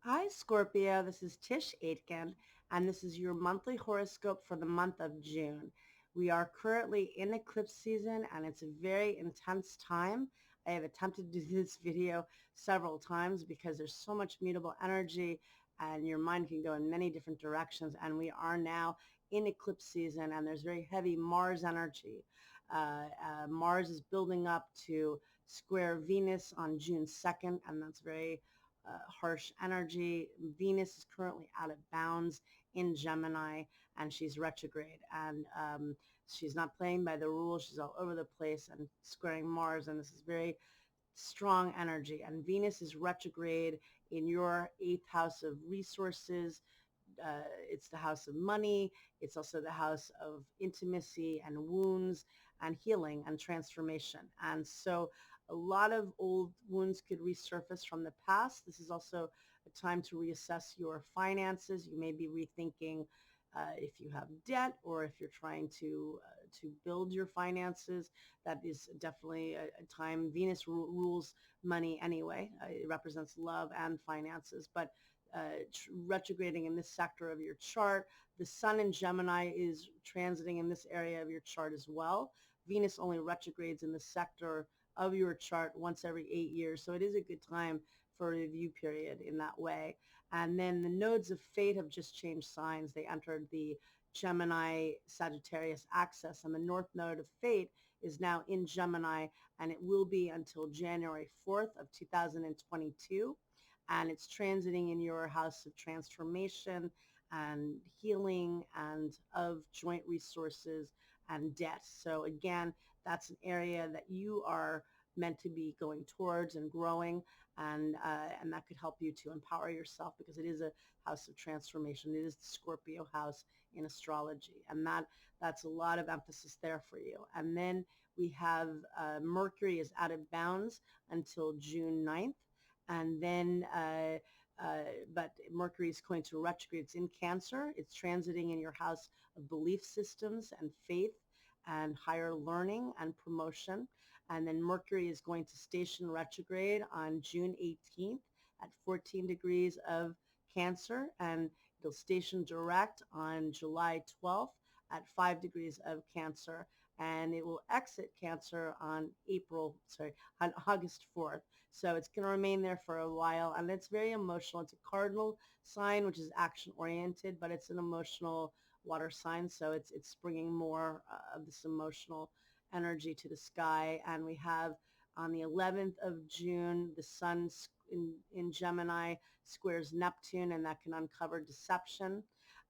Hi, Scorpio. This is Tisch Aitken, and this is your monthly horoscope for the month of June. We are currently in eclipse season, and it's a very intense time. I have attempted to do this video several times because there's so much mutable energy, and your mind can go in many different directions. And we are now in eclipse season, and there's very heavy Mars energy. Mars is building up to square Venus on June 2nd, and that's very harsh energy. Venus is currently out of bounds in Gemini, and she's retrograde, and she's not playing by the rules. She's all over the place and squaring Mars, and this is very strong energy. And Venus is retrograde in your eighth house of resources. It's the house of money. It's also the house of intimacy and wounds and healing and transformation. And so a lot of old wounds could resurface from the past. This is also a time to reassess your finances. You may be rethinking if you have debt or if you're trying to build your finances. That is definitely a time. Venus rules money anyway. It represents love and finances, but retrograding in this sector of your chart. The sun in Gemini is transiting in this area of your chart as well. Venus only retrogrades in the sector of your chart once every 8 years. So it is a good time for a review period in that way. And then the nodes of fate have just changed signs. They entered the Gemini Sagittarius axis, and the north node of fate is now in Gemini, and it will be until January 4th of 2022. And it's transiting in your house of transformation and healing and of joint resources and debt. So again, that's an area that you are meant to be going towards and growing, and that could help you to empower yourself because it is a house of transformation. It is the Scorpio house in astrology, and that's a lot of emphasis there for you. And then we have Mercury is out of bounds until June 9th. And then but Mercury is going to retrograde. It's in Cancer. It's transiting in your house of belief systems and faith and higher learning and promotion. And then Mercury is going to station retrograde on June 18th at 14 degrees of Cancer, and it'll station direct on July 12th at 5 degrees of Cancer, and it will exit Cancer on August 4th. So it's going to remain there for a while, and it's very emotional. It's a cardinal sign, which is action oriented, but it's an emotional water sign, so it's bringing more of this emotional energy to the sky. And we have on the 11th of June, the sun in Gemini squares Neptune, and that can uncover deception.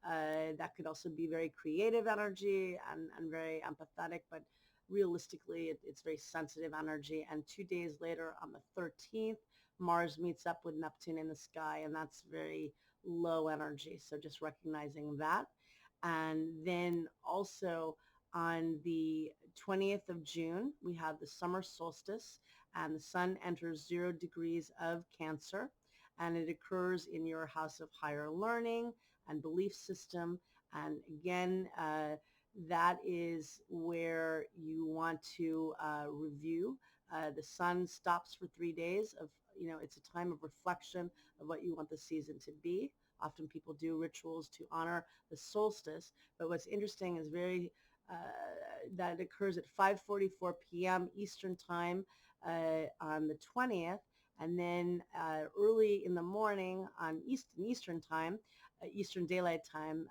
That could also be very creative energy and very empathetic, but realistically, it's very sensitive energy. And 2 days later, on the 13th, Mars meets up with Neptune in the sky, and that's very low energy. So just recognizing that. And then also on the 20th of June, we have the summer solstice, and the sun enters 0 degrees of Cancer, and it occurs in your house of higher learning and belief system. And again, that is where you want to review. The sun stops for 3 days of, it's a time of reflection of what you want the season to be. Often people do rituals to honor the solstice, but what's interesting is that occurs at 5:44 p.m. Eastern time on the 20th, and then early in the morning on Eastern time, Eastern Daylight Time,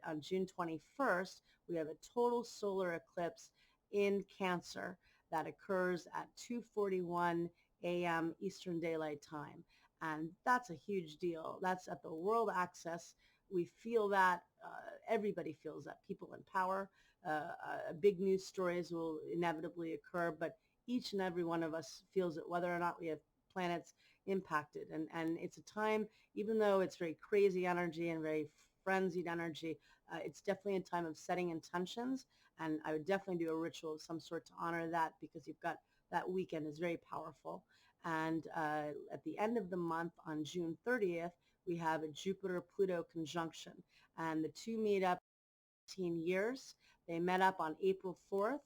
on June 21st, we have a total solar eclipse in Cancer that occurs at 2:41 a.m. Eastern Daylight Time. And that's a huge deal. That's at the world axis. We feel that. Everybody feels that. People in power. Big news stories will inevitably occur, but each and every one of us feels it, whether or not we have planets impacted. And it's a time, even though it's very crazy energy and very frenzied energy, it's definitely a time of setting intentions. And I would definitely do a ritual of some sort to honor that, because you've got that weekend is very powerful. And at the end of the month on June 30th, we have a Jupiter-Pluto conjunction, and the two meet up 15 years. They met up on April 4th,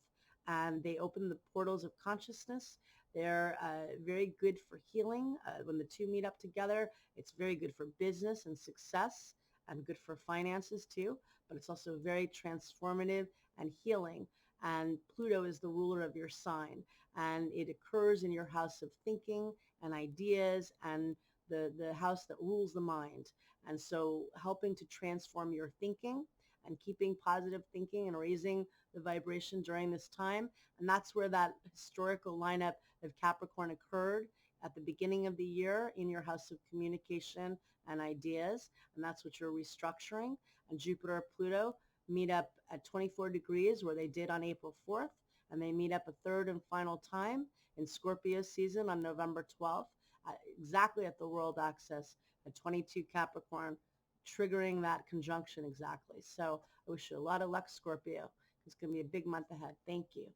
and they opened the portals of consciousness. They're very good for healing. When the two meet up together, it's very good for business and success and good for finances too. But it's also very transformative and healing. And Pluto is the ruler of your sign, and it occurs in your house of thinking and ideas and the house that rules the mind. And so helping to transform your thinking and keeping positive thinking and raising the vibration during this time. And that's where that historical lineup of Capricorn occurred at the beginning of the year in your house of communication and ideas. And that's what you're restructuring. And Jupiter, Pluto meet up at 24 degrees where they did on April 4th. And they meet up a third and final time in Scorpio season on November 12th, exactly at the world axis at 22 Capricorn, triggering that conjunction exactly. So I wish you a lot of luck, Scorpio. It's going to be a big month ahead. Thank you.